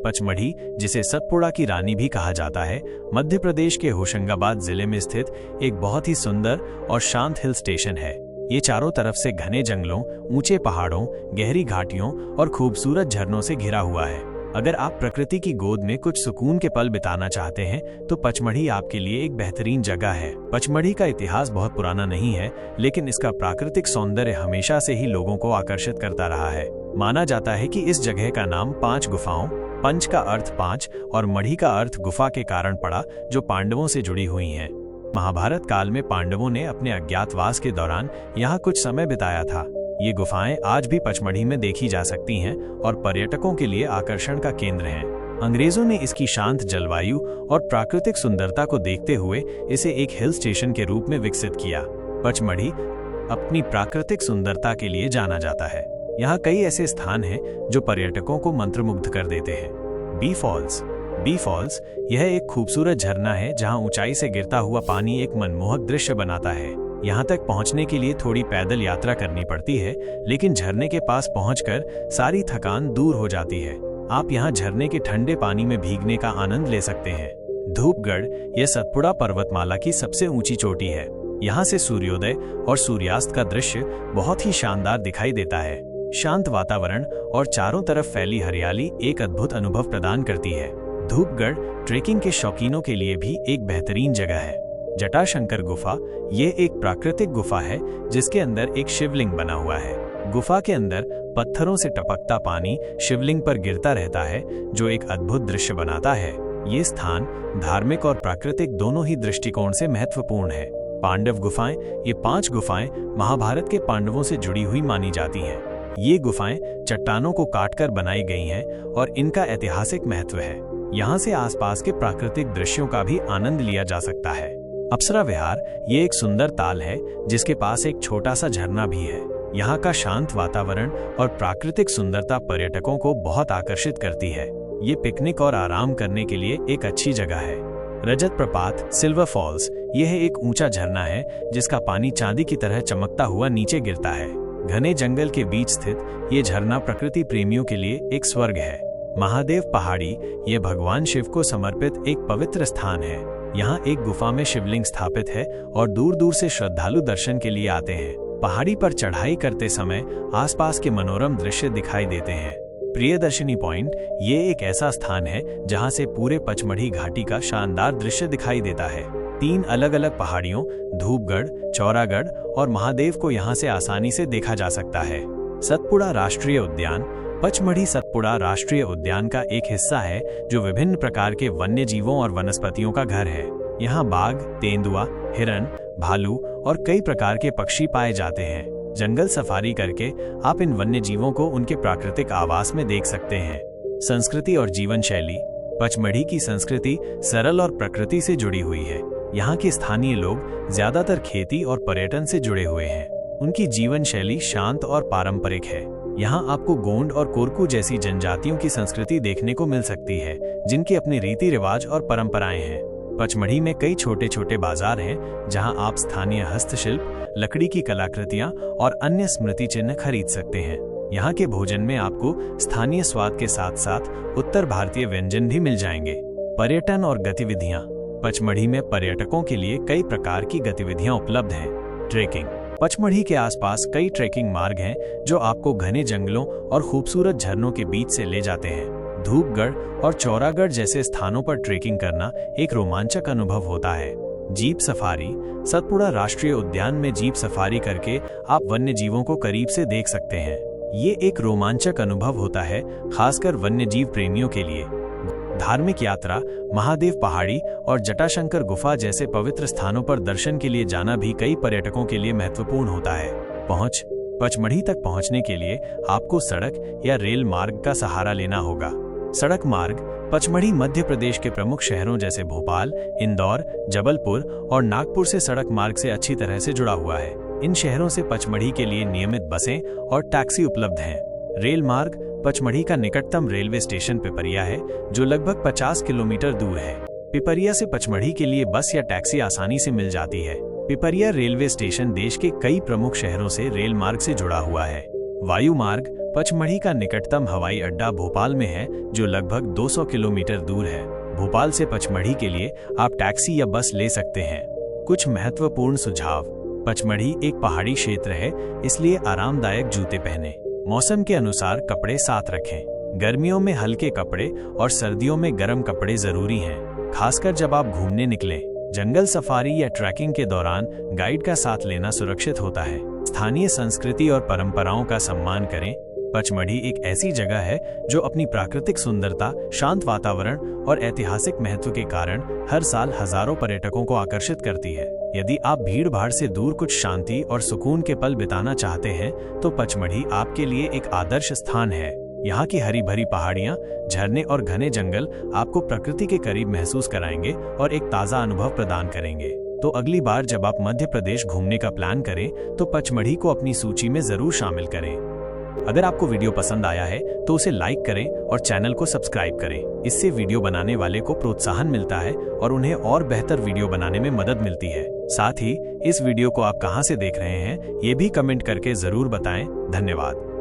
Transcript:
पचमढ़ी, जिसे सतपुड़ा की रानी भी कहा जाता है, मध्य प्रदेश के होशंगाबाद जिले में स्थित एक बहुत ही सुंदर और शांत हिल स्टेशन है। ये चारों तरफ से घने जंगलों, ऊंचे पहाड़ों, गहरी घाटियों और खूबसूरत झरनों से घिरा हुआ है। अगर आप प्रकृति की गोद में कुछ सुकून के पल बिताना चाहते हैं तो पचमढ़ी आपके लिए एक बेहतरीन जगह है। पचमढ़ी का इतिहास बहुत पुराना नहीं है, लेकिन इसका प्राकृतिक सौंदर्य हमेशा से ही लोगों को आकर्षित करता रहा है। माना जाता है कि इस जगह का नाम 5 गुफाओं, पंच का अर्थ 5 और मढ़ी का अर्थ गुफा के कारण पड़ा, जो पांडवों से जुड़ी हुई हैं। महाभारत काल में पांडवों ने अपने अज्ञातवास के दौरान यहाँ कुछ समय बिताया था। ये गुफाएं आज भी पचमढ़ी में देखी जा सकती हैं और पर्यटकों के लिए आकर्षण का केंद्र हैं। अंग्रेजों ने इसकी शांत जलवायु और प्राकृतिक सुंदरता को देखते हुए इसे एक हिल स्टेशन के रूप में विकसित किया। पचमढ़ी अपनी प्राकृतिक सुंदरता के लिए जाना जाता है। यहाँ कई ऐसे स्थान हैं जो पर्यटकों को मंत्रमुग्ध कर देते हैं। बी फॉल्स यह एक खूबसूरत झरना है जहाँ ऊंचाई से गिरता हुआ पानी एक मनमोहक दृश्य बनाता है। यहाँ तक पहुँचने के लिए थोड़ी पैदल यात्रा करनी पड़ती है, लेकिन झरने के पास पहुँचकर सारी थकान दूर हो जाती है। आप यहाँ झरने के ठंडे पानी में भीगने का आनंद ले सकते हैं। धूपगढ़ यह सतपुड़ा पर्वतमाला की सबसे ऊंची चोटी है। यहाँ से सूर्योदय और सूर्यास्त का दृश्य बहुत ही शानदार दिखाई देता है। शांत वातावरण और चारों तरफ फैली हरियाली एक अद्भुत अनुभव प्रदान करती है। धूपगढ़ ट्रेकिंग के शौकीनों के लिए भी एक बेहतरीन जगह है। जटाशंकर गुफा ये एक प्राकृतिक गुफा है जिसके अंदर एक शिवलिंग बना हुआ है। गुफा के अंदर पत्थरों से टपकता पानी शिवलिंग पर गिरता रहता है, जो एक अद्भुत दृश्य बनाता है। ये स्थान धार्मिक और प्राकृतिक दोनों ही दृष्टिकोण से महत्वपूर्ण है। पांडव गुफाएं ये 5 गुफाएं महाभारत के पांडवों से जुड़ी हुई मानी जाती हैं। ये गुफाएं चट्टानों को काटकर बनाई गई हैं और इनका ऐतिहासिक महत्व है। यहाँ से आसपास के प्राकृतिक दृश्यों का भी आनंद लिया जा सकता है। अप्सरा विहार ये एक सुंदर ताल है जिसके पास एक छोटा सा झरना भी है। यहाँ का शांत वातावरण और प्राकृतिक सुंदरता पर्यटकों को बहुत आकर्षित करती है। ये पिकनिक और आराम करने के लिए एक अच्छी जगह है। रजत प्रपात सिल्वर फॉल्स यह एक ऊंचा झरना है जिसका पानी चांदी की तरह चमकता हुआ नीचे गिरता है। घने जंगल के बीच स्थित ये झरना प्रकृति प्रेमियों के लिए एक स्वर्ग है। महादेव पहाड़ी ये भगवान शिव को समर्पित एक पवित्र स्थान है। यहाँ एक गुफा में शिवलिंग स्थापित है और दूर दूर से श्रद्धालु दर्शन के लिए आते हैं। पहाड़ी पर चढ़ाई करते समय आसपास के मनोरम दृश्य दिखाई देते हैं। प्रियदर्शनी पॉइंट ये एक ऐसा स्थान है जहाँ से पूरे पचमढ़ी घाटी का शानदार दृश्य दिखाई देता है। 3 अलग अलग पहाड़ियों धूपगढ़, चौरागढ़ और महादेव को यहाँ से आसानी से देखा जा सकता है। सतपुड़ा राष्ट्रीय उद्यान पचमढ़ी सतपुड़ा राष्ट्रीय उद्यान का एक हिस्सा है जो विभिन्न प्रकार के वन्य जीवों और वनस्पतियों का घर है। यहाँ बाघ, तेंदुआ, हिरन, भालू और कई प्रकार के पक्षी पाए जाते हैं। जंगल सफारी करके आप इन वन्य जीवों को उनके प्राकृतिक आवास में देख सकते हैं। संस्कृति और जीवन शैली पचमढ़ी की संस्कृति सरल और प्रकृति से जुड़ी हुई है। यहाँ के स्थानीय लोग ज्यादातर खेती और पर्यटन से जुड़े हुए हैं। उनकी जीवन शैली शांत और पारंपरिक है। यहाँ आपको गोंड और कोरकू जैसी जनजातियों की संस्कृति देखने को मिल सकती है, जिनकी अपनी रीति रिवाज और परंपराएं हैं। पचमढ़ी में कई छोटे छोटे बाजार हैं, जहाँ आप स्थानीय हस्तशिल्प, लकड़ी की कलाकृतियाँ और अन्य स्मृति चिन्ह खरीद सकते हैं। यहाँ के भोजन में आपको स्थानीय स्वाद के साथ साथ उत्तर भारतीय व्यंजन भी मिल जाएंगे। पर्यटन और गतिविधियाँ पचमढ़ी में पर्यटकों के लिए कई प्रकार की गतिविधियाँ उपलब्ध हैं। ट्रेकिंग पचमढ़ी के आसपास कई ट्रेकिंग मार्ग हैं जो आपको घने जंगलों और खूबसूरत झरनों के बीच से ले जाते हैं। धूपगढ़ और चौरागढ़ जैसे स्थानों पर ट्रेकिंग करना एक रोमांचक अनुभव होता है। जीप सफारी सतपुड़ा राष्ट्रीय उद्यान में जीप सफारी करके आप वन्य जीवों को करीब से देख सकते हैं। ये एक रोमांचक अनुभव होता है, खासकर वन्य जीव प्रेमियों के लिए। धार्मिक यात्रा महादेव पहाड़ी और जटाशंकर गुफा जैसे पवित्र स्थानों पर दर्शन के लिए जाना भी कई पर्यटकों के लिए महत्वपूर्ण होता है। पहुंच पचमढ़ी तक पहुंचने के लिए आपको सड़क या रेल मार्ग का सहारा लेना होगा। सड़क मार्ग पचमढ़ी मध्य प्रदेश के प्रमुख शहरों जैसे भोपाल, इंदौर, जबलपुर और नागपुर से सड़क मार्ग से अच्छी तरह से जुड़ा हुआ है। इन शहरों से पचमढ़ी के लिए नियमित बसें और टैक्सी उपलब्ध हैं। रेल मार्ग पचमढ़ी का निकटतम रेलवे स्टेशन पिपरिया है, जो लगभग 50 किलोमीटर दूर है। पिपरिया से पचमढ़ी के लिए बस या टैक्सी आसानी से मिल जाती है। पिपरिया रेलवे स्टेशन देश के कई प्रमुख शहरों से रेल मार्ग से जुड़ा हुआ है। वायु मार्ग पचमढ़ी का निकटतम हवाई अड्डा भोपाल में है, जो लगभग 200 किलोमीटर दूर है। भोपाल से पचमढ़ी के लिए आप टैक्सी या बस ले सकते हैं। कुछ महत्वपूर्ण सुझाव। पचमढ़ी एक पहाड़ी क्षेत्र है, इसलिए आरामदायक जूते पहने। मौसम के अनुसार कपड़े साथ रखें। गर्मियों में हल्के कपड़े और सर्दियों में गर्म कपड़े जरूरी हैं, खासकर जब आप घूमने निकलें। जंगल सफारी या ट्रैकिंग के दौरान गाइड का साथ लेना सुरक्षित होता है। स्थानीय संस्कृति और परंपराओं का सम्मान करें। पचमढ़ी एक ऐसी जगह है जो अपनी प्राकृतिक सुंदरता, शांत वातावरण और ऐतिहासिक महत्व के कारण हर साल हजारों पर्यटकों को आकर्षित करती है। यदि आप भीड़ भाड़ से दूर कुछ शांति और सुकून के पल बिताना चाहते हैं, तो पचमढ़ी आपके लिए एक आदर्श स्थान है। यहाँ की हरी भरी पहाड़ियाँ, झरने और घने जंगल आपको प्रकृति के करीब महसूस कराएंगे और एक ताज़ा अनुभव प्रदान करेंगे। तो अगली बार जब आप मध्य प्रदेश घूमने का प्लान करें, तो पचमढ़ी को अपनी सूची में जरूर शामिल करें। अगर आपको वीडियो पसंद आया है तो उसे लाइक करें और चैनल को सब्सक्राइब करें। इससे वीडियो बनाने वाले को प्रोत्साहन मिलता है और उन्हें और बेहतर वीडियो बनाने में मदद मिलती है। साथ ही इस वीडियो को आप कहां से देख रहे हैं, ये भी कमेंट करके जरूर बताएं। धन्यवाद।